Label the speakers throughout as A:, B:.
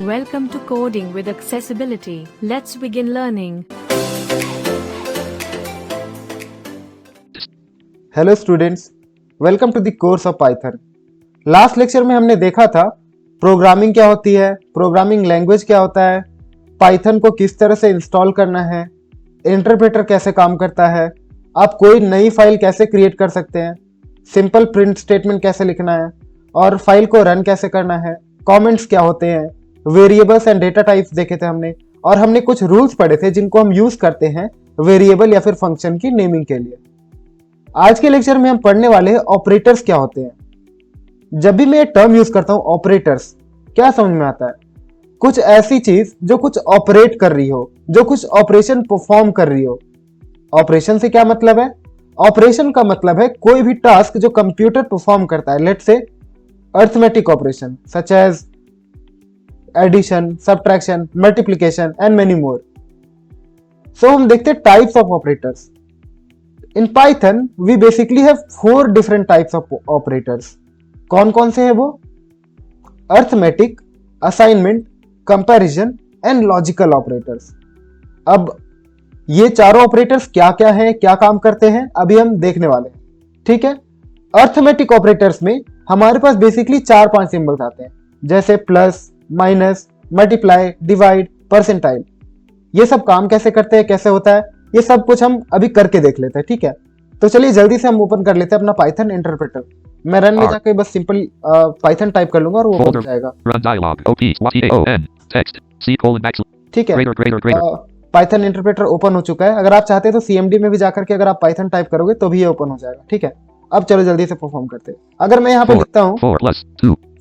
A: Welcome to Coding with Accessibility. Let's begin learning.
B: Hello students, welcome to the course of Python. Last lecture में हमने देखा था programming क्या होती है, प्रोग्रामिंग लैंग्वेज क्या होता है, पाइथन को किस तरह से इंस्टॉल करना है, इंटरप्रेटर कैसे काम करता है, आप कोई नई फाइल कैसे क्रिएट कर सकते हैं, सिंपल प्रिंट स्टेटमेंट कैसे लिखना है और फाइल को रन कैसे करना है, कमेंट्स क्या होते हैं, वेरिएबल्स एंड डेटा टाइप्स देखे थे हमने, और हमने कुछ रूल्स पढ़े थे जिनको हम यूज करते हैं वेरिएबल या फिर फंक्शन की नेमिंग के लिए। आज के लेक्चर में हम पढ़ने वाले हैं ऑपरेटर्स क्या होते हैं। जब भी मैं ये टर्म यूज करता हूं ऑपरेटर्स, क्या समझ में आता है? कुछ ऐसी चीज जो कुछ ऑपरेट कर रही हो, जो कुछ ऑपरेशन परफॉर्म कर रही हो। ऑपरेशन से क्या मतलब है? ऑपरेशन का मतलब है कोई भी टास्क जो कंप्यूटर परफॉर्म करता है। Let's say arithmetic operation such as addition, subtraction, multiplication and many more. So हम देखते हैं types of operators. In Python, we basically have 4 different types of operators. कौन कौन से हैं वो? Arithmetic, assignment, comparison and logical operators. अब ये चारों ऑपरेटर्स क्या क्या हैं, क्या काम करते हैं, अभी हम देखने वाले हैं। ठीक है। अर्थमेटिक ऑपरेटर्स में हमारे पास बेसिकली 4-5 सिंबल्स आते हैं, जैसे plus, minus, multiply, divide, percentile. ये सब काम कैसे करते हैं, कैसे होता है, ये सब कुछ हम अभी करके देख लेते हैं। ठीक है, तो चलिए जल्दी से हम ओपन कर लेते हैं अपना पाइथन इंटरप्रेटर। मैं रन में जाके बस सिंपल पाइथन टाइप कर लूंगा और वो ओपन हो जाएगा। ठीक है, पाइथन इंटरप्रेटर ओपन हो चुका है। अगर आप चाहते हैं तो सीएमडी में भी जाकर के अगर आप पाइथन टाइप करोगे तो भी ये ओपन हो जाएगा। ठीक है, अब चलो जल्दी से परफॉर्म करते हैं। अगर मैं यहाँ पे लिखता हूँ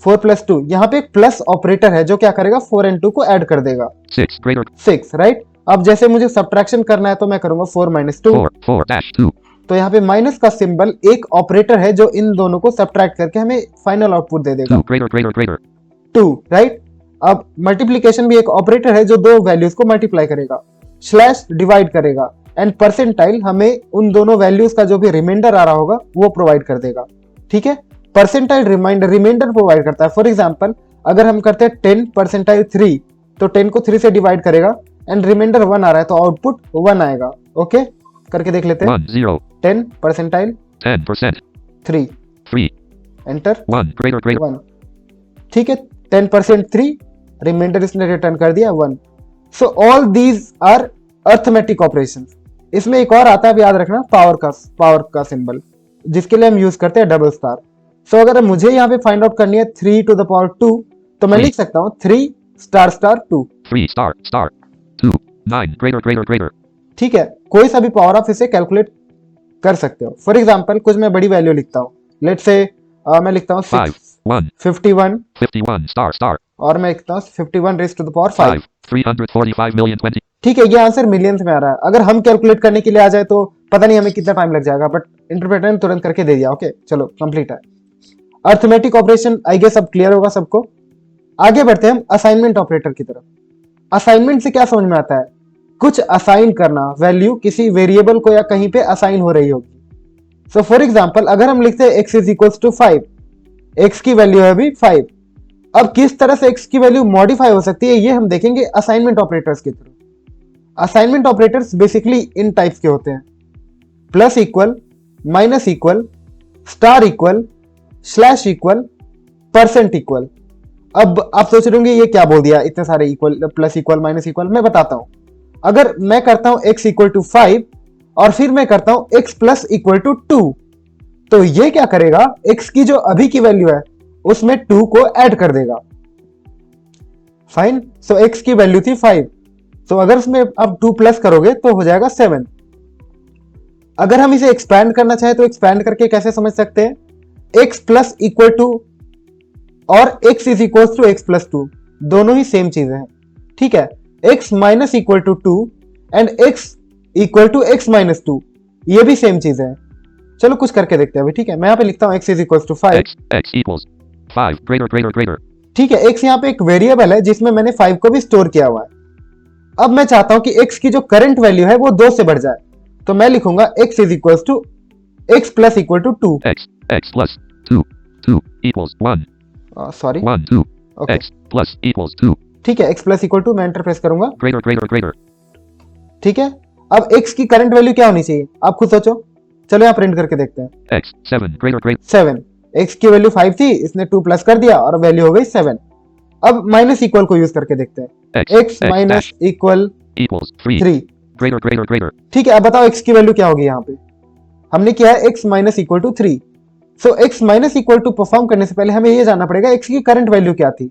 B: 4+2, यहाँ पे एक प्लस ऑपरेटर है जो क्या करेगा, 4 और 2 को ऐड कर देगा, 6, राइट। अब जैसे मुझे सब्ट्रैक्शन करना है तो मैं करूंगा 4-2। तो यहाँ पे माइनस का सिंबल एक ऑपरेटर है जो इन दोनों को सब्ट्रैक्ट करके हमें फाइनल आउटपुट दे देगा 2, राइट। अब मल्टीप्लिकेशन भी एक ऑपरेटर है जो दो वैल्यूज को मल्टीप्लाई करेगा, स्लैश डिवाइड करेगा, एंड परसेंटाइल हमें उन दोनों वैल्यूज का जो भी रिमाइंडर आ रहा होगा वो प्रोवाइड कर देगा। ठीक है, परसेंटाइल रिमाइंडर प्रोवाइड करता है। फॉर एग्जाम्पल अगर हम करते हैं 10 परसेंटाइल 3, तो 10 को 3 से डिवाइड करेगा एंड रिमाइंडर 1 आ रहा है तो आउटपुट 1 आएगा। ओके, करके देख लेते हैं। 10 परसेंटाइल 3 एंटर 1। ठीक है, 10% 3, रिमाइंडर इसने रिटर्न कर दिया 1। So all these are arithmetic operations. इसमें एक और आता है, अब याद रखना, पावर का सिंबल, जिसके लिए हम यूज करते हैं डबल स्टार। सो अगर मुझे यहाँ पे फाइंड आउट करनी है 3⁻2, तो मैं लिख सकता हूँ 3 * 2 9 ठीक है, कोई सा भी पावर आप इसे कैलकुलेट कर सकते हो। फॉर एग्जांपल कुछ मैं बड़ी वैल्यू लिखता हूँ, लेट्स से मैं लिखता हूँ 51 और मैं लिखता हूँ 51⁻5 345,020,000। ठीक है, ये आंसर मिलियंस में आ रहा है। अगर हम कैलकुलेट करने के लिए आ जाए तो पता नहीं हमें कितना टाइम लग जाएगा, बट इंटरप्रेटर ने तुरंत करके दे दिया। ओके, चलो कंप्लीट है अर्थमेटिक ऑपरेशन। आई गेस अब क्लियर होगा सबको। आगे बढ़ते हैं हम असाइनमेंट ऑपरेटर की तरफ। असाइनमेंट से क्या समझ में आता है? कुछ असाइन करना, वैल्यू किसी वेरिएबल को या कहीं पे असाइन हो रही होगी। सो फॉर एग्जांपल अगर हम लिखते हैं x = 5, x की वैल्यू है अभी 5। अब किस तरह से x की वैल्यू मॉडिफाई हो सकती है ये हम देखेंगे असाइनमेंट ऑपरेटर्स के थ्रू। असाइनमेंट ऑपरेटर्स बेसिकली इन टाइप्स के होते हैं, plus equal, minus equal, star equal, slash equal, percent equal. अब आप सोच रहे होंगे ये क्या बोल दिया, इतने सारे equal, plus equal, minus equal. मैं बताता हूं। अगर मैं करता हूं x = 5 और फिर मैं करता हूं x + 2, तो ये क्या करेगा, x की जो अभी की वैल्यू है उसमें 2 को ऐड कर देगा। फाइन। सो x की वैल्यू थी 5, तो अगर उसमें आप 2 प्लस करोगे तो हो जाएगा 7। अगर हम इसे एक्सपैंड करना चाहे तो एक्सपैंड करके कैसे समझ सकते हैं? x = और x = x + 2 दोनों ही सेम चीजें हैं। ठीक है, x - 2 एंड x = x - 2 ये भी सेम चीजें हैं। चलो कुछ करके देखते हैं अभी। ठीक है, मैं यहाँ पे लिखता हूँ x = 5। ठीक है, x यहाँ पे एक वेरिएबल है जिसमें मैंने 5 को भी स्टोर किया हुआ है। अब मैं चाहता हूं कि x की जो करंट वैल्यू है वो 2 से बढ़ जाए, तो मैं लिखूंगा x = x + 2।
C: x + 2 = 1.
B: Sorry
C: 1 2
B: okay,
C: x + = 2.
B: ठीक है, x प्लस इक्वल टू मैं एंटर प्रेस करूंगा,
C: greater.
B: ठीक है। अब x की करंट वैल्यू क्या होनी चाहिए, आप खुद सोचो। चलो यहाँ प्रिंट करके देखते हैं।
C: X 7 greater.
B: 7, x की वैल्यू 5 थी, इसने 2 प्लस कर दिया और वैल्यू हो गई 7। अब माइनस इक्वल को यूज करके देखते हैं। x minus equal
C: equals 3
B: 3,
C: greater.
B: ठीक है। अब बताओ x की वैल्यू क्या होगी, यहाँ पे हमने किया है x minus equal to 3। So x minus equal to perform करने से पहले हमें ये जानना पड़ेगा x की करंट वैल्यू क्या थी।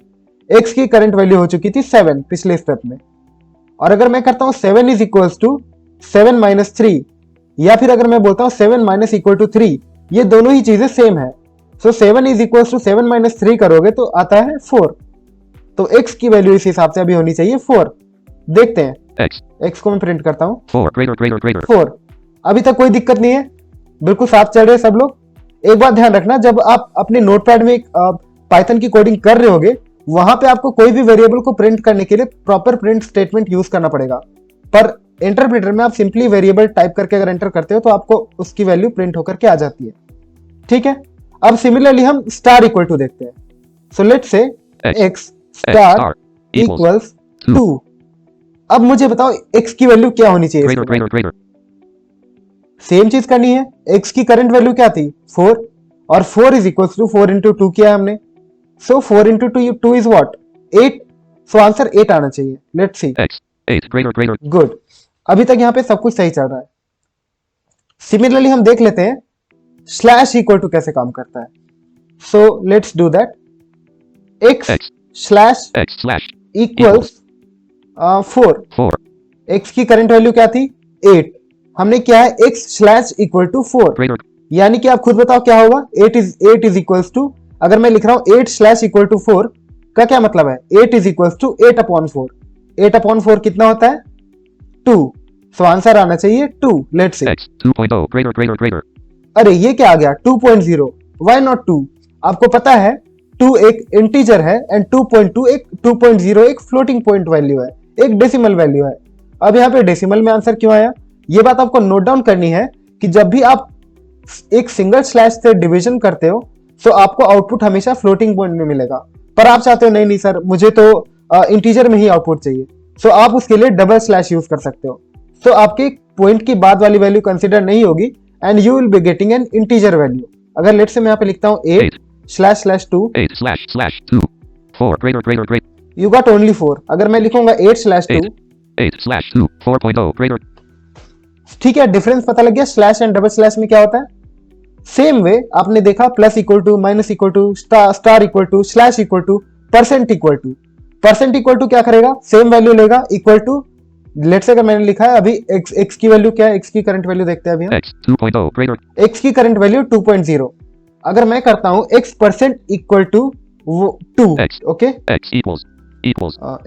B: x की करंट वैल्यू हो चुकी थी 7 पिछले स्टेप में, और अगर मैं करता हूं 7 इज इक्वल्स टू 7 माइनस 3, या फिर अगर मैं बोलता हूं 7 माइनस इक्वल टू 3, ये दोनों ही चीजें सेम है। सो 7 इज इक्वल्स टू 7 माइनस 3 करोगे तो आता है 4। तो x की वैल्यू इस हिसाब से अभी होनी चाहिए 4। देखते हैं, x को मैं प्रिंट करता हूं,
C: 4 greater.
B: 4। अभी तक कोई दिक्कत नहीं है, बिल्कुल साफ चल रहे सब लोग। एक बात ध्यान रखना, जब आप अपने नोटपैड में पाइथन की कोडिंग कर रहे होगे, वहां पे आपको कोई भी वेरिएबल को प्रिंट करने के लिए प्रॉपर प्रिंट स्टेटमेंट यूज करना पड़ेगा। पर इंटरप्रेटर में आप सिंपली वेरिएबल टाइप करके अगर एंटर करते हो तो आपको उसकी वैल्यू प्रिंट होकर के आ जाती है, ठीक है। अब सिमिलरली हम स्टार इक्वल टू देखते हैं। So let's say x star equals 2। अब मुझे बताओ x की वैल्यू क्या होनी चाहिए।
C: Greater.
B: सेम चीज करनी है, x की करंट वैल्यू क्या थी 4, और 4 इज इक्वल्स टू 4 इंटू 2 किया है हमने। सो 4 into 2 is what 8। So answer 8 आना चाहिए। Let's C,
C: X 8 greater.
B: Good. अभी तक यहाँ पे सब कुछ सही चल रहा है। सिमिलरली हम देख लेते हैं स्लैश इक्वल टू कैसे काम करता है। So let's do that. x slash
C: X slash
B: equals 4। x की करंट वैल्यू क्या थी 8, हमने क्या है x slash equal to 4,
C: greater.
B: यानी कि आप खुद बताओ क्या होगा। 8 इज इक्वल्स टू, अगर मैं लिख रहा हूं 8 स्लैश इक्वल टू 4 का क्या मतलब है, 8 is equals to 8 upon 4। 8 upon 4 कितना होता है 2। सो आंसर आना चाहिए 2। Let's see,
C: X 2.0 greater.
B: अरे ये क्या आ गया 2.0, व्हाई नॉट 2। आपको पता है 2 एक इंटीजर है एंड 2.0 एक फ्लोटिंग पॉइंट वैल्यू है, एक डेसिमल वैल्यू है। अब यहाँ पे डेसिमल में आंसर क्यों आया, ये बात आपको नोट डाउन करनी है कि जब भी आप एक सिंगल स्लैश से डिवीजन करते हो तो आपको आउटपुट हमेशा फ्लोटिंग पॉइंट में मिलेगा। पर आप चाहते हो नहीं सर मुझे तो इंटीजर में ही आउटपुट चाहिए, सो आप उसके लिए डबल स्लैश यूज कर सकते हो। सो आपके पॉइंट की बाद वाली वैल्यू कंसिडर नहीं होगी and you will be getting an integer value. अगर लेट्स से मैं यहाँ पे लिखता हूँ 8 slash 2,
C: 8 slash 2 4 greater.
B: You got only 4। अगर मैं लिखूंगा 8 स्लैश 2,
C: 8 slash 2 4.0 greater.
B: ठीक है, डिफरेंस पता लग गया स्लैश एंड डबल स्लैश में क्या होता है। सेम वे आपने देखा plus equal to, minus equal to, star equal to, slash equal to, percent equal to. Percent equal to क्या करेगा, सेम वैल्यू लेगा इक्वल टू। लेट्स से अगर मैंने लिखा है अभी x की वैल्यू क्या है, x की करंट वैल्यू देखते हैं अभी हम।
C: X 2.0 greater.
B: x की करंट वैल्यू 2.0। अगर मैं करता हूं x percent equal to 2, okay,
C: X equals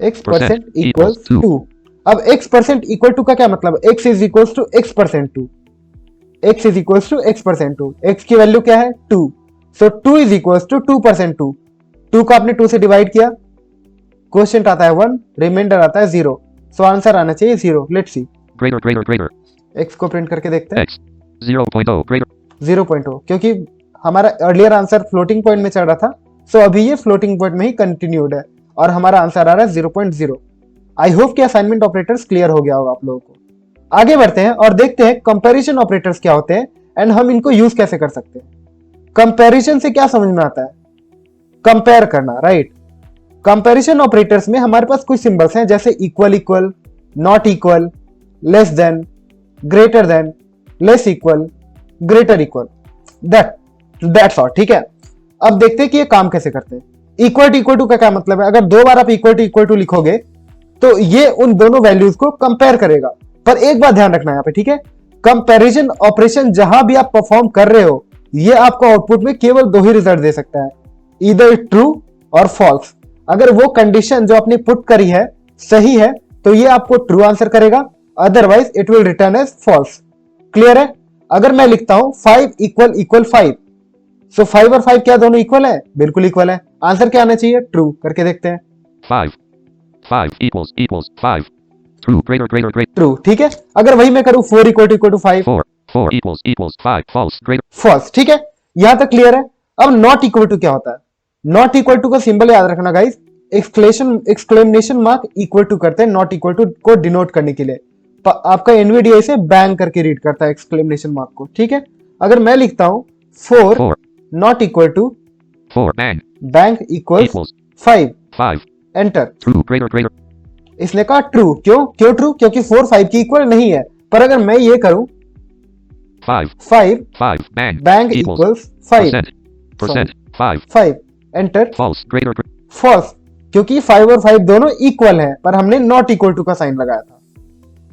B: x percent equals 2। अब x परसेंट इक्वल टू का क्या मतलब है, x is equals to x percent 2, x is equals to x percent 2। x की वैल्यू क्या है 2, सो 2 इज इक्वल्स टू 2% 2। 2 को आपने 2 से डिवाइड किया, क्वोशिएंट आता है 1, रिमाइंडर आता है 0, सो आंसर आना चाहिए 0। Let's see,
C: greater.
B: x को प्रिंट करके देखते हैं।
C: X 0.0 greater.
B: 0.0, क्योंकि हमारा अर्लियर आंसर फ्लोटिंग पॉइंट में चल रहा था, सो अभी ये फ्लोटिंग पॉइंट में ही कंटिन्यूड है और हमारा आंसर आ रहा है 0.0। आई होप कि असाइनमेंट ऑपरेटर्स क्लियर हो गया होगा आप लोगों को। आगे बढ़ते हैं और देखते हैं कंपैरिजन ऑपरेटर्स क्या होते हैं एंड हम इनको यूज कैसे कर सकते हैं। कंपैरिजन से क्या समझ में आता है, कंपेयर करना, राइट। कंपैरिजन ऑपरेटर्स में हमारे पास कुछ सिंबल्स हैं जैसे equal equal, not equal, less than, greater than, less equal, greater equal, that's all, ठीक है। अब देखते हैं कि ये काम कैसे करते हैं। इक्वल टू का क्या मतलब है, अगर 2 बार आप इक्वल टू लिखोगे तो ये उन दोनों वैल्यूज को कंपेयर करेगा। पर एक बात ध्यान रखना है यहाँ पे, ठीक है, कंपैरिजन ऑपरेशन जहां भी आप परफॉर्म कर रहे हो ये आपको आउटपुट में केवल 2 ही रिजल्ट दे सकता है, ईदर ट्रू और फॉल्स। अगर वो कंडीशन जो आपने पुट करी है सही है तो ये आपको ट्रू आंसर करेगा, otherwise it will return as false. Clear है। अगर मैं लिखता हूं 5 इक्वल 5, सो 5 और 5 क्या दोनों इक्वल है, बिल्कुल इक्वल है। आंसर क्या आना चाहिए, ट्रू। करके देखते हैं।
C: 5 equals 5 true greater.
B: ट्रू, ठीक है। अगर वही मैं करूं 4 equal to 5,
C: 4 equals 5 false greater.
B: False, ठीक है। यहां तक क्लियर है। अब नॉट इक्वल टू क्या होता है, नॉट इक्वल टू का सिंबल याद रखना guys, exclamation mark equal to करते हैं नॉट इक्वल टू को डिनोट करने के लिए। आपका एनवीडीआई से बैंग करके रीड करता है एक्सक्लेमेशन मार्क को, ठीक है। अगर मैं लिखता हूं 4 not equal to
C: 4 bang
B: bang equals
C: equals
B: 5
C: 5
B: enter.
C: true greater
B: इसने कहा ट्रू, क्यों ट्रू? क्योंकि 4 5 की इक्वल नहीं है। पर अगर मैं ये करूं
C: 5
B: 5
C: bang
B: bang
C: equals
B: equals 5
C: percent 5
B: 5 enter.
C: false greater
B: false, क्योंकि 5 और 5 दोनों इक्वल हैं, पर हमने नॉट इक्वल टू का साइन लगाया था।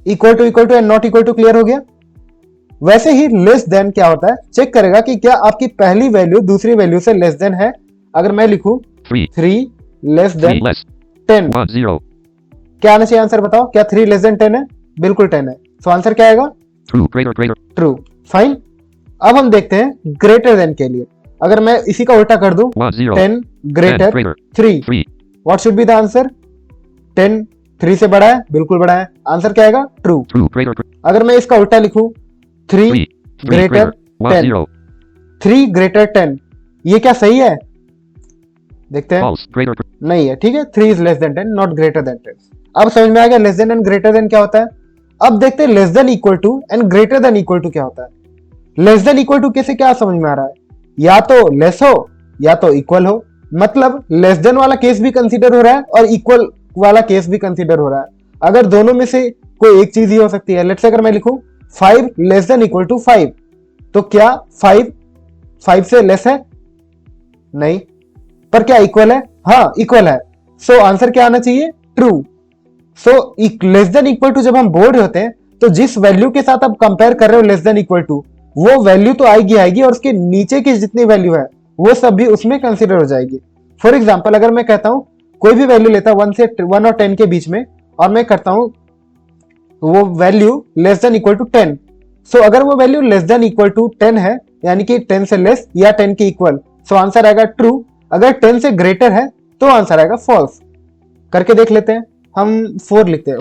B: Equal to and not equal to clear हो गया। वैसे ही लेस देन क्या होता है, चेक करेगा कि क्या आपकी पहली वैल्यू दूसरी वैल्यू से लेस देन है। अगर मैं लिखूं
C: 3
B: लेस देन
C: less
B: 10,
C: 1 0
B: क्या आना चाहिए आंसर बताओ? क्या 3 लेस देन 10 है? बिल्कुल 10 है। सो आंसर क्या आएगा?
C: true greater
B: true. फाइन। अब हम देखते हैं ग्रेटर देन के लिए। अगर मैं इसी का उल्टा कर दूं
C: 1 0
B: 10 greater 3,
C: 3
B: what should be the answer? 10 3 से बड़ा है? बिल्कुल बड़ा है। आंसर क्या आएगा? ट्रू।
C: true greater
B: अगर मैं इसका उल्टा लिखूं 3
C: 3
B: ग्रेटर
C: 1
B: 10,
C: 0
B: 3 ग्रेटर 10, ये क्या सही है? देखते हैं।
C: false greater
B: नहीं है, ठीक है। 3 is less than 10 not greater than 10। अब समझ में आ गया less than and greater than क्या होता है। अब देखते हैं less than equal to and greater than equal to क्या होता है। लेस देन इक्वल टू कैसे, क्या समझ में आ रहा है? या तो लेस हो या तो इक्वल हो। मतलब लेस देन वाला केस भी कंसीडर हो रहा है और इक्वल वाला केस भी कंसीडर हो रहा है। अगर दोनों में से कोई एक चीज ही हो सकती है। लेट्स से अगर मैं लिखूं 5 लेस देन इक्वल टू 5, तो क्या 5 से लेस है? नहीं। पर क्या इक्वल है? हाँ इक्वल है। सो आंसर क्या आना चाहिए? True. So less than equal to जब हम बोल रहे होते हैं तो जिस वैल्यू के साथ आप कंपेयर कर रहे हो लेस देन इक्वल टू, वो वैल्यू तो आएगी और उसके नीचे की जितनी वैल्यू है वो सब भी उसमें कंसीडर हो जाएगी। फॉर एग्जाम्पल अगर मैं कहता हूं कोई भी वैल्यू लेता 1 और 10 के बीच में, और मैं करता हूं वो value less than equal to 10, so अगर वो value less than equal to 10 है, यानी कि 10 से लेस या 10 के इक्वल, सो आंसर आएगा ट्रू। अगर 10 से ग्रेटर है तो आंसर आएगा फॉल्स। करके देख लेते हैं। हम 4 लिखते हैं।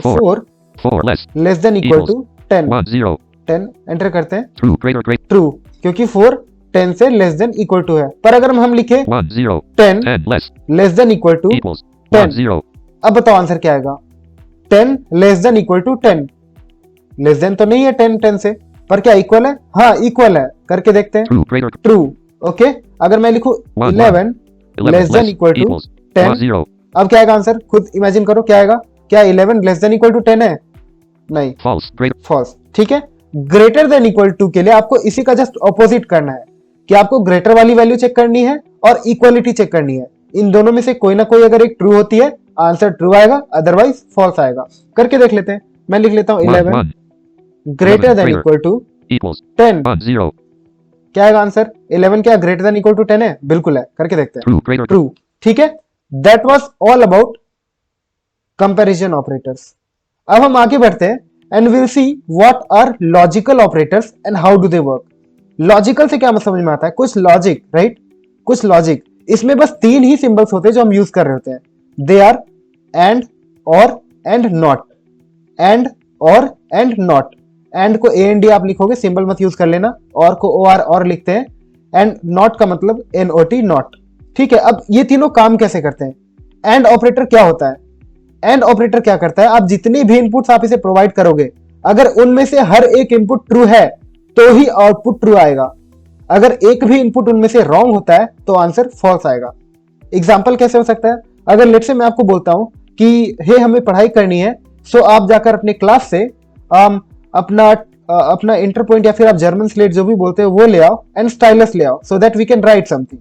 B: 4 less than equal to 10
C: 1 0
B: 10 enter करते हैं।
C: true greater
B: ट्रू, क्योंकि 4 10 से लेस देन इक्वल टू है। पर अगर हम लिखे
C: 1 0
B: 10
C: 10 less
B: less than equal to
C: equals
B: 10,
C: 1 0
B: अब बताओ आंसर क्या आएगा? 10 less than equal to 10, less than तो नहीं है 10 से, पर क्या इक्वल है? हाँ इक्वल है। करके देखते हैं।
C: true greater
B: true. ओके। अगर मैं लिखूं 11 लेस देन इक्वल टू 10,
C: 1 0
B: अब क्या आएगा आंसर? खुद इमेजिन करो क्या आएगा। क्या 11 लेस देन इक्वल टू 10 है? नहीं,
C: false greater
B: फॉल्स। ठीक है। ग्रेटर देन इक्वल टू के लिए आपको इसी का जस्ट ऑपोजिट करना है कि आपको ग्रेटर वाली वैल्यू चेक करनी है और इक्वलिटी चेक करनी है। इन दोनों में से कोई ना कोई अगर एक ट्रू होती है आंसर ट्रू आएगा, अदरवाइज फॉल्स आएगा। करके देख लेते हैं। मैं लिख लेता हूं 11 greater than equal to
C: equals
B: 10,
C: 1 0
B: क्या आएगा आंसर? 11 क्या ग्रेटर देन इक्वल टू 10 है? बिल्कुल है। करके देखते हैं।
C: true greater
B: true. ठीक है। That was all about comparison operators. अब हम आगे बढ़ते हैं and will see what are logical operators and how do they work. Logical से क्या समझ में आता है? कुछ लॉजिक, राइट? कुछ लॉजिक। इसमें बस 3 ही सिंबल्स होते हैं जो हम यूज कर रहे होते हैं। दे आर एंड, और, एंड नॉट। एंड, और, एंड नॉट। एंड को ए एंड डी आप लिखोगे, सिंबल मत यूज कर लेना। और को ओ आर और लिखते हैं। एंड नॉट का मतलब NOT नॉट। ठीक है। अब ये तीनों काम कैसे करते हैं? एंड ऑपरेटर क्या होता है? एंड ऑपरेटर क्या करता है? आप जितने भी इनपुट्स आप इसे प्रोवाइड करोगे, अगर उनमें से हर एक इनपुट ट्रू है तो ही आउटपुट ट्रू आएगा। अगर एक भी इनपुट उनमें से रॉन्ग होता है तो आंसर फॉल्स आएगा। एग्जाम्पल कैसे हो सकता है? अगर लेट्स से मैं आपको बोलता हूं कि हे हमें पढ़ाई करनी है, सो आप जाकर अपने क्लास से अपना इंटर पॉइंट या फिर आप जर्मन स्लेट जो भी बोलते हो वो ले आओ एंड स्टाइलस ले आओ, so that we can write something.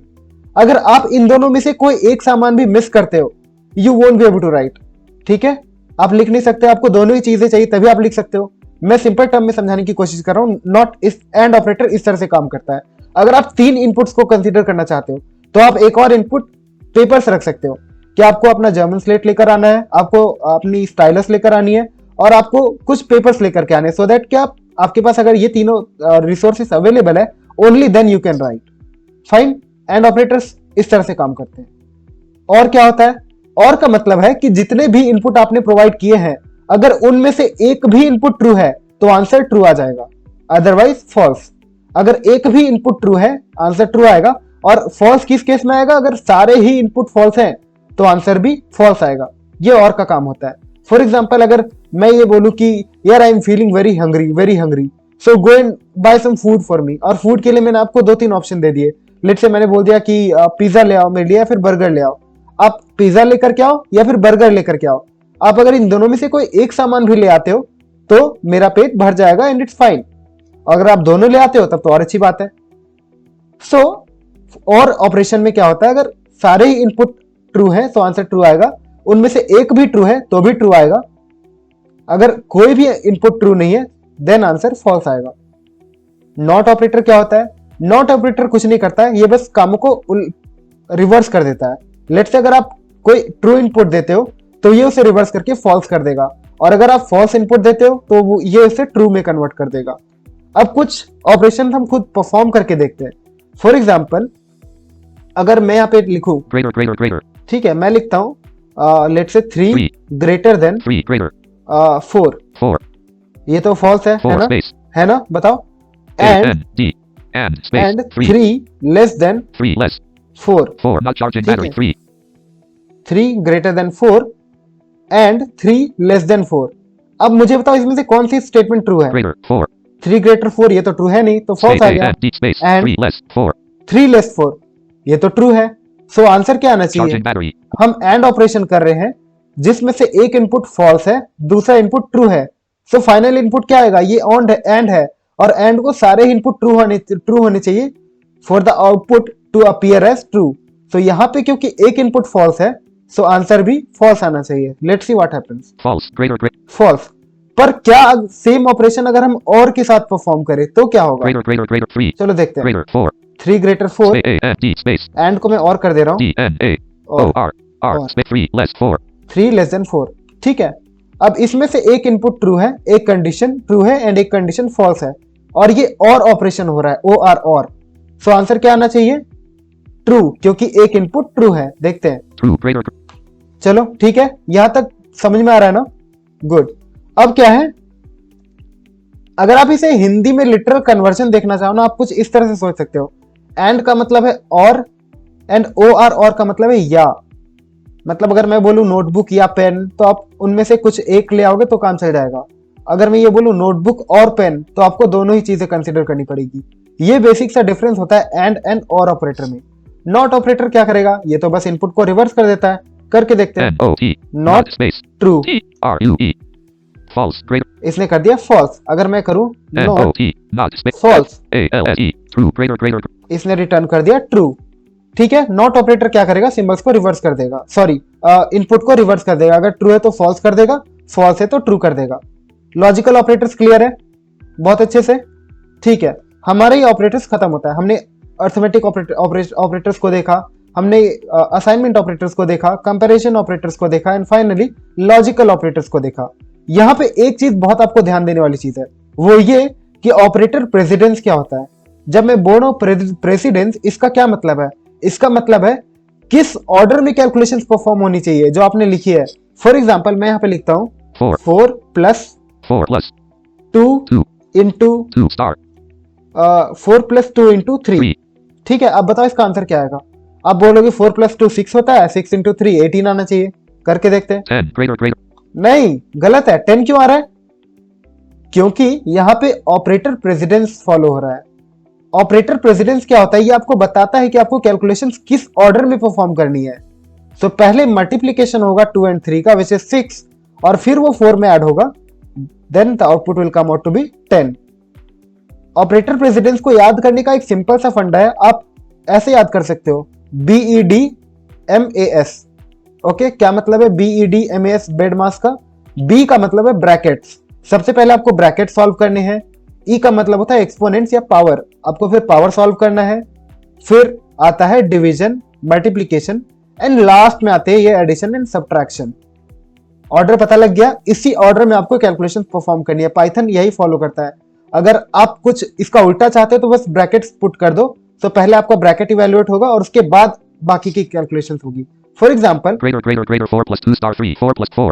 B: अगर आप इन दोनों में से कोई एक सामान भी मिस करते हो, you won't be able to write. ठीक है। आप लिख नहीं सकते, आपको दोनों ही चीजें चाहिए तभी आप लिख सकते हो। मैं सिंपल टर्म में समझाने की कोशिश कर रहा हूं। नॉट इस एंड ऑपरेटर इस तरह से काम करता है। अगर आप 3 इनपुट्स को कंसीडर करना चाहते हो तो आप एक और इनपुट पेपर्स रख सकते हो कि आपको अपना जर्मन स्लेट लेकर आना है, आपको अपनी स्टाइलस लेकर आनी है और आपको कुछ पेपर्स लेकर के आने, सो दैट कि आपके पास अगर ये तीनों रिसोर्सेस अवेलेबल है, only then you can write. Fine. And operators इस तरह से काम करते हैं। और क्या होता है? और का मतलब है कि जितने भी इनपुट आपने प्रोवाइड किए हैं, अगर उनमें से एक भी इनपुट ट्रू है तो आंसर ट्रू आ जाएगा, अदरवाइज फॉल्स। अगर एक भी इनपुट ट्रू है आंसर ट्रू आएगा। और फॉल्स किस केस में आएगा? अगर सारे ही इनपुट फॉल्स हैं, तो आंसर भी फॉल्स आएगा। ये और का काम होता है। फॉर एग्जाम्पल अगर मैं ये बोलूं कि यार I am feeling very hungry so go and buy some food for me, और फूड के लिए मैंने आपको 2-3 ऑप्शन दे दिए। लेट से मैंने बोल दिया कि पिज्जा ले आओ मेरे लिए या फिर बर्गर ले आओ। आप पिज्जा लेकर के आओ या फिर बर्गर लेकर के आओ। आप अगर इन दोनों में से कोई एक सामान भी ले आते हो तो मेरा पेट भर जाएगा एंड इट्स फाइन। अगर आप दोनों ले आते हो तब तो और अच्छी बात है। सो और ऑपरेशन में क्या होता है, अगर सारे ही इनपुट ट्रू है तो आंसर ट्रू आएगा, उनमें से एक भी ट्रू है तो भी ट्रू आएगा, अगर कोई भी इनपुट ट्रू नहीं है देन आंसर फॉल्स आएगा। नॉट ऑपरेटर क्या होता है? नॉट ऑपरेटर कुछ नहीं करता है, ये बस कामों को रिवर्स कर देता है। लेट्स से अगर आप कोई ट्रू इनपुट देते हो तो ये उसे रिवर्स करके फॉल्स कर देगा, और अगर आप फॉल्स इनपुट देते हो तो ये उसे ट्रू में कन्वर्ट कर देगा। अब कुछ ऑपरेशन हम खुद परफॉर्म करके देखते हैं। फॉर एग्जाम्पल अगर मैं यहाँ पे लिखूं, ठीक है, मैं लिखता हूं लेट्स से 3 ग्रेटर देन 4, ये तो फॉल्स है ना, बताओ। And 3 less than 4, 3 greater than 4 and 3 less than 4। अब मुझे बताओ इसमें से कौन सी स्टेटमेंट ट्रू है? 3 ग्रेटर 4 ये तो ट्रू है नहीं, तो फॉल्स आ गया। एंड 3 लेस 4 ये तो ट्रू है। सो आंसर क्या आना चाहिए? हम एंड ऑपरेशन कर रहे हैं जिसमें से एक इनपुट फॉल्स है, दूसरा इनपुट ट्रू है। सो फाइनल इनपुट क्या आएगा? ये एंड है, और एंड को सारे इनपुट ट्रू होने चाहिए for the output to appear as true. तो यहाँ पे क्योंकि एक इनपुट फॉल्स है सो आंसर भी फॉल्स आना चाहिए। Let's see what happens. False. पर क्या सेम ऑपरेशन अगर हम और के साथ परफॉर्म करें तो क्या होगा? चलो देखते हैं। 3 ग्रेटर 4 एंड को मैं और कर दे रहा हूँ, 3 लेस देन 4, ठीक है। अब इसमें से एक इनपुट ट्रू है, एक कंडीशन ट्रू है एंड एक कंडीशन फॉल्स है, और ये और ऑपरेशन हो रहा है, और। सो आंसर क्या आना चाहिए? ट्रू, क्योंकि एक इनपुट ट्रू है। देखते हैं। चलो ठीक है, यहां तक समझ में आ रहा है ना? गुड। अब क्या है, अगर आप इसे हिंदी में लिटरल कन्वर्जन देखना चाहो ना, आप कुछ इस तरह से सोच सकते हो। एंड का मतलब है और, एंड और का मतलब है या। मतलब अगर मैं बोलूं नोटबुक या पेन तो आप उनमें से कुछ एक ले आओगे तो काम चल जाएगा। अगर मैं ये बोलूं नोटबुक और पेन तो आपको दोनों ही चीजें कंसिडर करनी पड़ेगी। ये बेसिक सा डिफरेंस होता है एंड और ऑपरेटर में। नॉट ऑपरेटर क्या करेगा? ये तो बस इनपुट को रिवर्स कर देता है। करके देखते हैं। नॉट ट्रू, इसने कर दिया फॉल्स। अगर मैं करूं नॉट फॉल्स, इसने रिटर्न कर दिया ट्रू। ठीक है, नॉट ऑपरेटर क्या करेगा? सिंबल्स को रिवर्स कर देगा, सॉरी इनपुट को रिवर्स कर देगा। अगर ट्रू है तो फॉल्स कर देगा, फॉल्स है तो ट्रू कर देगा। लॉजिकल ऑपरेटर्स क्लियर है बहुत अच्छे से? ठीक है, हमारे ये ऑपरेटर्स खत्म होता है। हमने अर्थमेटिक ऑपरेटर्स को देखा, हमने असाइनमेंट ऑपरेटर्स को देखा, कंपैरिजन ऑपरेटर्स को देखा, एंड फाइनली लॉजिकल ऑपरेटर्स को देखा। यहाँ पे एक चीज बहुत आपको ध्यान देने वाली चीज है, वो ये कि ऑपरेटर प्रेसिडेंस क्या होता है। जब मैं बोल रहा हूं प्रेसिडेंस, इसका क्या मतलब है? इसका मतलब है किस ऑर्डर में कैलकुलेशंस परफॉर्म होनी चाहिए जो आपने लिखी है। फॉर एग्जांपल मैं यहाँ पे लिखता हूँ 4 प्लस 2 इंटू 4 प्लस 2 इंटू 3। ठीक है, अब बताओ इसका आंसर क्या आएगा? आप बोलोगे 4 प्लस 2 6 होता है, 6 इंटू 3 18 आना चाहिए। करके देखते हैं। नहीं, गलत है। 10 क्यों आ रहा है? क्योंकि यहाँ पे ऑपरेटर प्रेसिडेंस फॉलो हो रहा है। ऑपरेटर प्रेसिडेंस क्या होता है? ये आपको बताता है कि आपको कैलकुलेशंस किस ऑर्डर में परफॉर्म करनी है। सो पहले मल्टीप्लीकेशन होगा 2 and 3 का, विच इज 6, और फिर वो 4 में ऐड होगा, then the output will come out to be 10। Operator precedence को याद करने का एक सिंपल सा फंडा है, आप ऐसे याद कर सकते हो, BEDMAS। ओके, क्या मतलब है BEDMAS? बेड मास का B का मतलब है ब्रैकेट्स। सबसे पहले आपको ब्रैकेट सॉल्व करने हैं। E का मतलब होता है एक्सपोनेंट्स या पावर, आपको फिर पावर सॉल्व करना है। फिर आता है डिवीजन, मल्टीप्लीकेशन, एंड लास्ट में आते हैं ये एडिशन एंड सब्ट्रैक्शन। ऑर्डर पता लग गया? इसी ऑर्डर में आपको कैलकुलेशन परफॉर्म करनी है। पाइथन यही फॉलो करता है। अगर आप कुछ इसका उल्टा चाहते हो तो बस ब्रैकेट्स पुट कर दो, तो पहले आपका ब्रैकेट इवैल्यूएट होगा और उसके बाद बाकी की कैलकुलेशंस होगी। फॉर एग्जांपल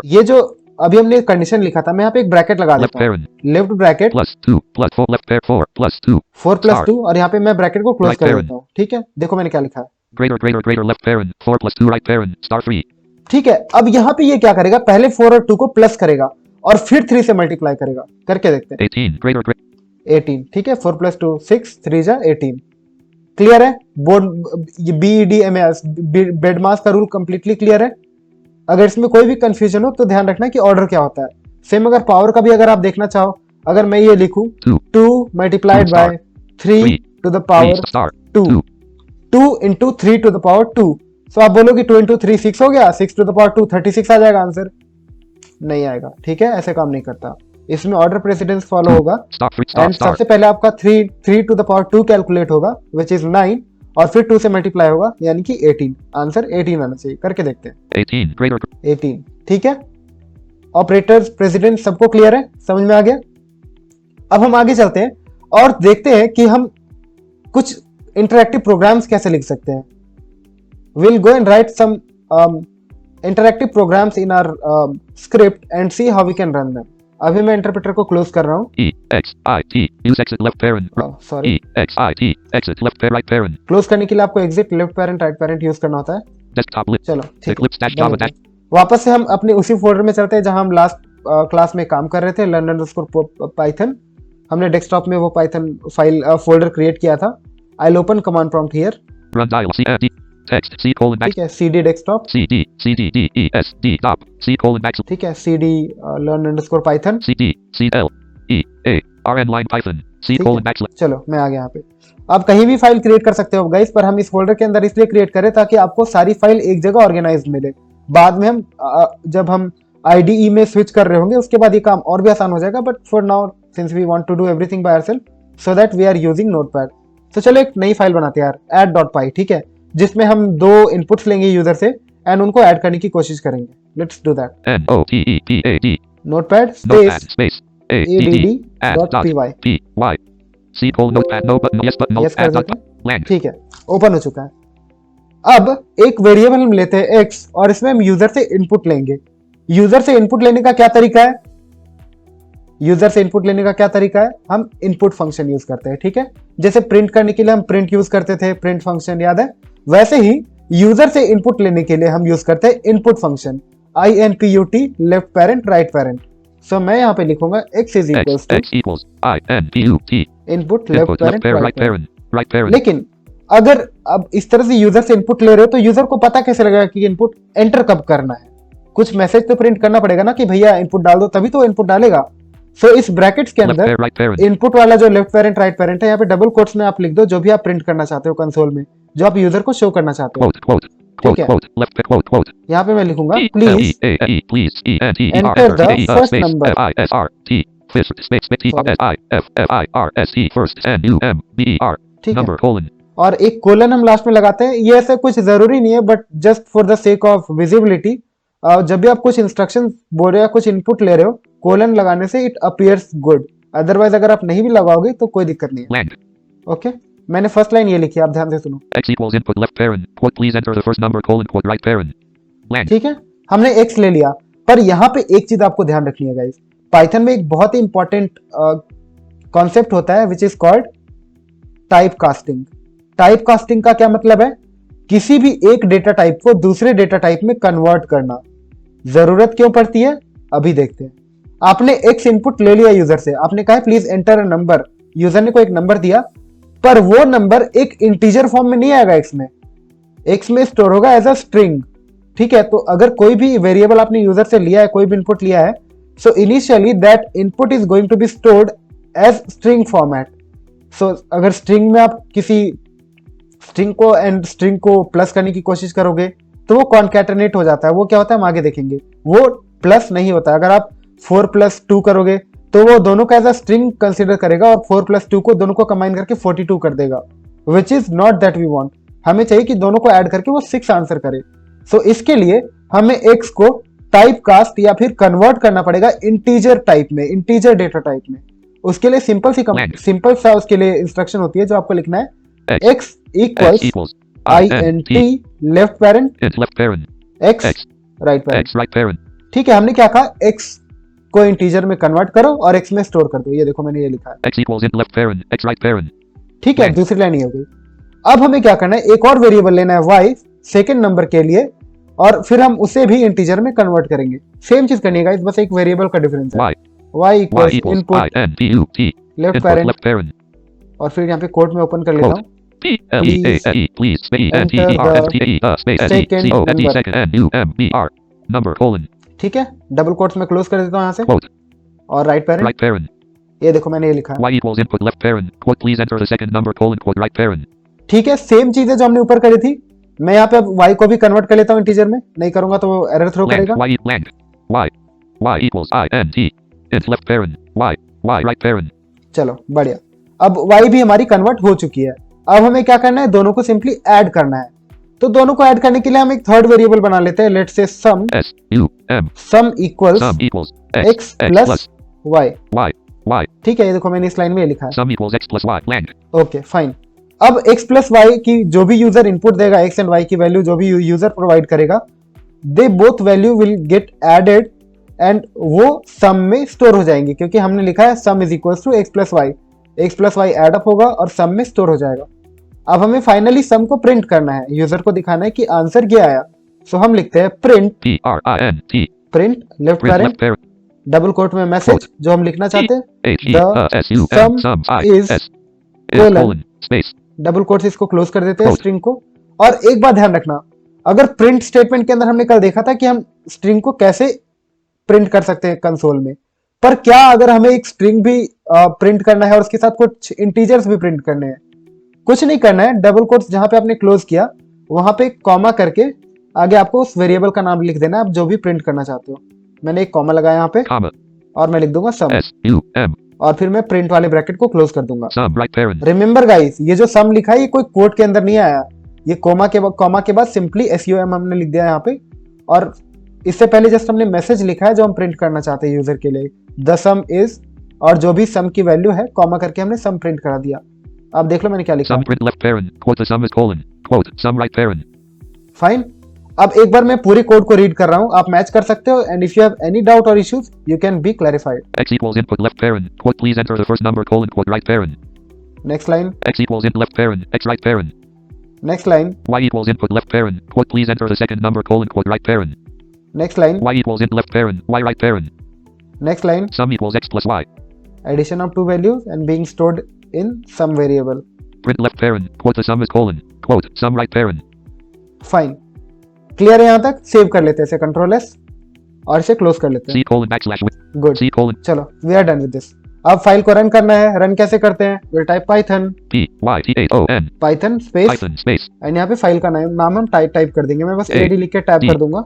B: ये जो अभी हमने कंडीशन लिखा था, मैं यहाँ पे एक ब्रैकेट लगा देता हूँ, लेफ्ट ब्रैकेट 4 प्लस 2, और यहाँ पे मैं ब्रैकेट को क्लोज कर देता हूँ। ठीक है, देखो मैंने क्या लिखा है,
C: Greater left parent. 4 plus 2 right parent. Star 3.
B: ठीक है, अब यहाँ पे ये क्या करेगा, पहले 4 और 2 को प्लस करेगा और फिर 3 से मल्टीप्लाई करेगा। करके देखते हैं।
C: 18.
B: 18, ठीक है, 4 plus 2 6, 3 जा 18। क्लियर है? बोर्ड BEDMAS बेडमास का रूल कंप्लीटली क्लियर है। अगर इसमें कोई भी कंफ्यूजन हो तो ध्यान रखना कि ऑर्डर क्या होता है। सेम अगर पावर का भी अगर आप देखना चाहो, अगर मैं ये लिखूं 2 multiplied by 3 to the power 2, 2 into 3 to the power 2, तो आप बोलोगे 2 इंटू 3 6 हो गया, 6 टू द पावर 2 36 आ जाएगा आंसर। नहीं आएगा, ठीक है, ऐसे काम नहीं करता। इसमें ऑर्डर प्रेसिडेंस फॉलो होगा एंड सबसे पहले आपका 3 टू द पावर 2 कैलकुलेट होगा विच इज 9 और फिर 2 से मल्टीप्लाई होगा यानी कि 18। आंसर 18 आना चाहिए। करके देखते हैं। 18, ठीक है। ऑपरेटर्स प्रेसिडेंस सबको क्लियर है, समझ में आ गया। अब हम आगे चलते हैं और देखते हैं कि हम कुछ इंटरैक्टिव प्रोग्राम्स कैसे लिख सकते हैं। Will go and write some interactive programs in our script and see how we can run them. अभी मैं इंटरप्रेटर को क्लोज कर रहा हूँ।
C: use exit left parent.
B: Sorry,
C: exit left parent right parent.
B: Close करने के लिए आपको exit left parent right parent use करना होता है।
C: Desktop list.
B: चलो ठीक
C: Eclipse dash Java dash.
B: वापस से हम अपने उसी फोल्डर में चलते हैं जहां हम लास्ट क्लास में काम कर रहे थे, learn_python। हमने डेस्कटॉप में वो पाइथन फाइल फोल्डर क्रिएट किया था। I open command prompt here.
C: Run dial cd text c colon
B: ठीक है, cd desktop,
C: cd d e s d top c colon back
B: ठीक है, cd learn_python,
C: cd cl e a rn line python c colon back.
B: चलो मैं आ गया यहाँ पे। आप कहीं भी फाइल क्रिएट कर सकते हो गाइस, पर हम इस फोल्डर के अंदर इसलिए क्रिएट करें ताकि आपको सारी फाइल एक जगह ऑर्गेनाइज्ड मिले। बाद में हम जब हम IDE में स्विच कर रहे होंगे उसके बाद ये काम और भी आसान हो जाएगा, but for now since we want to do everything by ourselves so that we are using Notepad. तो चलो एक नई फाइल बनाते हैं यार, add.py, ठीक है, जिसमें हम 2 इनपुट्स लेंगे यूजर से एंड उनको ऐड करने की कोशिश करेंगे। Let's do that.
C: notepad
B: notepad space add.py
C: c colon notepad no button yes button
B: yes कर
C: add
B: देते
C: dot
B: हैं।
C: lang.
B: ठीक है, ओपन हो चुका है। अब एक वेरिएबल हम लेते हैं x और इसमें हम यूजर से इनपुट लेंगे। यूजर से इनपुट लेने का क्या तरीका है? यूजर से इनपुट लेने का क्या तरीका है? हम इनपुट फंक्शन यूज करते हैं, ठीक है। जैसे प्रिंट करने के लिए हम प्रिंट यूज करते थे, प्रिंट फंक्शन याद है, वैसे ही यूजर से इनपुट लेने के लिए हम यूज करते हैं input function input left parent right parent. So मैं यहाँ पे लिखूंगा x is equals to
C: input
B: input left
C: left parent right
B: parent.
C: parent right parent.
B: लेकिन अगर अब इस तरह से यूजर से इनपुट ले रहे हो तो यूजर को पता कैसे लगेगा कि इनपुट एंटर कब करना है? कुछ मैसेज तो प्रिंट करना पड़ेगा ना कि भैया इनपुट डाल दो, तभी तो इनपुट डालेगा। सो इस ब्रैकेट्स के अंदर
C: right parent.
B: इनपुट वाला जो लेफ्ट पेरेंट राइट पेरेंट है, यहाँ पे डबल कोट्स में आप लिख दो जो भी आप प्रिंट करना चाहते हो कंसोल में, जो आप यूजर को शो करना चाहते हो।
C: quote
B: यहाँ पे मैं लिखूंगा please
C: please
B: enter the first number
C: first number
B: ठीक है,
C: colon.
B: और एक कोलन हम लास्ट में लगाते हैं। ये ऐसा कुछ जरूरी नहीं है, but just for the sake of visibility, जब भी आप कुछ इंस्ट्रक्शन बोल रहे हो, कुछ इनपुट ले रहे हो, कोलन लगाने से इट अपीयर्स गुड। अदरवाइज अगर आप नहीं भी लगाओगे तो कोई दिक्कत नहीं है। ओके, मैंने फर्स्ट लाइन ये लिखी, आप ध्यान से सुनो।
C: x equals input left parent quote please enter the first number colon quote right parent lang.
B: ठीक है, हमने x ले लिया, पर यहाँ पे एक चीज आपको ध्यान रखनी है गाइस, पाइथन में एक बहुत ही इंपॉर्टेंट कॉन्सेप्ट होता है which is called type casting. Type casting का क्या मतलब है? किसी भी एक डेटा टाइप को दूसरे डेटा टाइप में कन्वर्ट करना। जरूरत क्यों पड़ती है अभी देखते हैं। आपने x इनपुट ले लिया यूजर से, आपने कहा please enter a number, user ने कोई एक नंबर दिया, पर वो नंबर एक इंटीजर फॉर्म में नहीं आएगा x में स्टोर होगा एज अ स्ट्रिंग। ठीक है, तो अगर कोई भी वेरिएबल आपने यूजर से लिया है, कोई भी इनपुट लिया है, so initially that input is going to be stored as string format. So अगर स्ट्रिंग में आप किसी स्ट्रिंग को एंड स्ट्रिंग को प्लस करने की कोशिश करोगे तो वो कॉन्कैटेनेट हो जाता है। वो क्या होता है हम आगे देखेंगे, वो प्लस नहीं होता। अगर आप 4 + 2 करोगे तो वो दोनों का एज अ स्ट्रिंग कंसीडर करेगा और 4 + 2 को दोनों को कंबाइन करके 42 कर देगा, which is not that we want. हमें चाहिए कि दोनों को ऐड करके वो 6 आंसर करे। सो इसके लिए हमें x को टाइप कास्ट या फिर कन्वर्ट करना पड़ेगा इंटीजर टाइप में, इंटीजर डेटा टाइप में। उसके लिए सिंपल सा उसके लिए इंस्ट्रक्शन होती है जो आपको लिखना है, x equals int left parent x right parent. ठीक है, हमने क्या कहा, x को इंटीजर में कन्वर्ट करो और x में स्टोर कर दो। ये देखो मैंने ये लिखा है
C: x equals int left parent x right parent।
B: ठीक है, दूसरी लाइन ये हो गई। अब हमें क्या करना है, एक और वेरिएबल लेना है y सेकेंड नंबर के लिए, और फिर हम उसे भी इंटीजर में कन्वर्ट करेंगे। सेम चीज करनी है गाइस, बस एक वेरिएबल का डिफरेंस है। y equals input left parent, और फिर यहाँ पे कोड में ओपन कर लेता हूँ, ठीक है। डबल कोट्स में क्लोज कर देता हूँ यहाँ से, और राइट पैरेंट, ये देखो मैंने ये लिखा है,
C: y equals input left parent, quote please enter the second number colon quote right parent.
B: ठीक है। सेम चीज है जो हमने ऊपर करी थी। मैं यहाँ पे अब y को भी कन्वर्ट कर लेता हूँ इंटीजर में, नहीं करूंगा तो वो एरर थ्रो करेगा।
C: y equals int int left parent y right parent.
B: चलो बढ़िया, अब y भी हमारी कन्वर्ट हो चुकी है। अब हमें क्या करना है, दोनों को सिंपली ऐड करना है। तो दोनों को ऐड करने के लिए हम एक थर्ड वेरिएबल बना लेते हैं। Let's say some equals x plus y, ठीक है। ये देखो मैंने इस लाइन में लिखा है
C: sum equals x plus y lang.
B: Okay fine. अब x प्लस y की जो भी यूजर इनपुट देगा, x एंड y की वैल्यू जो भी यूजर प्रोवाइड करेगा, they both value will get added and वो सम में स्टोर हो जाएंगे, क्योंकि हमने लिखा है sum is equals to x plus y add up होगा और सम में स्टोर हो जाएगा। अब हमें फाइनली सम को प्रिंट करना है, यूजर को दिखाना है कि आंसर क्या आया। सो हम लिखते हैं print left parent double quote में मैसेज जो हम लिखना चाहते हैं, the sum is colon double quotes, इसको क्लोज कर देते हैं स्ट्रिंग को। और एक बात ध्यान रखना, अगर प्रिंट स्टेटमेंट के अंदर हमने कल देखा था कि हम स्ट्रिंग को कैसे प्रिंट कर सकते हैं कंसोल में, पर क्या अगर हमें एक स्ट्रिंग भी प्रिंट करना है और उसके साथ कुछ इंटीजर्स भी प्रिंट करने हैं, कुछ नहीं करना है, डबल कोट्स जहां पे आपने क्लोज किया वहां पे कॉमा करके आगे आपको उस वेरिएबल का नाम लिख देना है आप जो भी प्रिंट करना चाहते हो। मैंने एक कॉमा लगाया यहाँ पे और मैं लिख दूंगा सम, और फिर मैं प्रिंट वाले ब्रैकेट को क्लोज कर दूंगा। रिमेंबर गाइस, ये जो सम लिखा है ये कोई कोड के अंदर नहीं आया, ये कॉमा के बाद सिंपली SUM हमने लिख दिया यहाँ पे, और इससे पहले जस्ट हमने मैसेज लिखा है जो हम प्रिंट करना चाहते हैं यूजर के लिए, द सम इज, और जो भी सम की वैल्यू है कॉमा करके हमने सम प्रिंट करा दिया। अब देख लो मैंने क्या लिखा, फाइन। अब एक बार मैं पूरी कोड को रीड कर रहा हूँ, आप मैच कर सकते हो, and if you have any doubt और issues you can be clarified.
C: x equals input left parent, quote please enter the first number colon quote right parent.
B: Next line,
C: x equals int left parent, x right parent.
B: Next line,
C: y equals input left parent, quote please enter the second number colon quote right parent.
B: Next line,
C: y equals int left parent, y right parent.
B: Next line,
C: Sum equals x plus y.
B: addition of two values and being stored in some variable.
C: Print left parent, quote the sum is colon, quote sum right parent.
B: Fine, clear है यहाँ तक। Save कर लेते हैं इसे, control S, और इसे close कर लेते हैं।
C: C colon backslash with
B: good,
C: C colon
B: चलो we are done with this. अब फाइल को रन करना है। रन कैसे करते हैं, will type Python space and यहाँ पे फाइल का नाम हम टाइप कर देंगे। मैं बस AD लिख के टाइप कर दूंगा,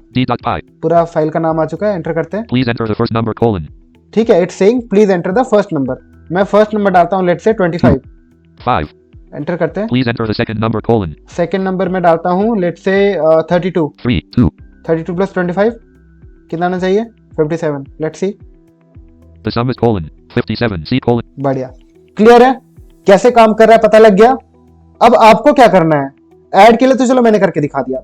B: पूरा फाइल का नाम आ चुका है। एंटर करते हैं,
C: please enter the first number colon.
B: ठीक है, it's saying please enter the first number. मैं फर्स्ट नंबर डालता हूँ, लेट्स से 25।
C: 5.
B: एंटर करते हैं,
C: Please enter the second number colon.
B: Second number में डालता हूँ, लेट्स से 32।
C: 3. 2.
B: 32 प्लस 25 कितना आना चाहिए, 57। Let's see,
C: The sum is colon 57. C colon.
B: बढ़िया, क्लियर है कैसे काम कर रहा है, पता लग गया। अब आपको क्या करना है, ऐड के लिए तो चलो मैंने करके दिखा दिया,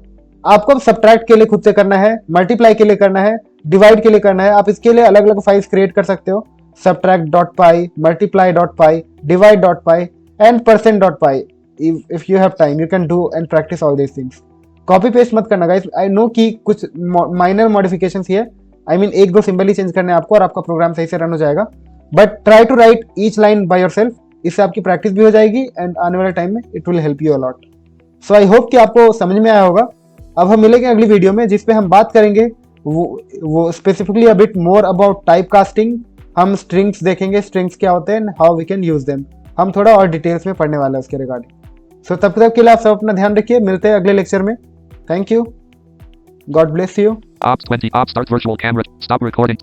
B: आपको सब्ट्रैक्ट के लिए खुद से करना है, मल्टीप्लाई के लिए करना है, डिवाइड के लिए करना है। आप इसके लिए अलग अलग फाइल्स क्रिएट कर सकते हो, subtract.py, multiply.py, divide.py and %.py. If you have time you can do and practice all these things. Copy paste मत करना गाइस, आई नो कि कुछ माइनर मॉडिफिकेशंस ही है, आई मीन एक दो सिंबल ही चेंज करने हैं आपको और आपका प्रोग्राम सही से रन हो जाएगा। But try to write each line by yourself, इससे आपकी प्रैक्टिस भी हो जाएगी एंड आने वाले टाइम में it will help you a lot. So I hope कि आपको समझ में आया होगा। अब हम मिलेंगे अगली वीडियो में जिसपे हम बात करेंगे वो specifically a bit more about type casting. हम स्ट्रिंग्स देखेंगे, स्ट्रिंग्स क्या होते हैं, how we can use them. हम थोड़ा और डिटेल्स में पढ़ने वाले हैं उसके रिगार्डिंग। सो तब तक के लिए आप सब अपना ध्यान रखिए, मिलते हैं अगले लेक्चर में। Thank you, God bless you.
C: Ops 20 Ops start virtual camera, stop recording.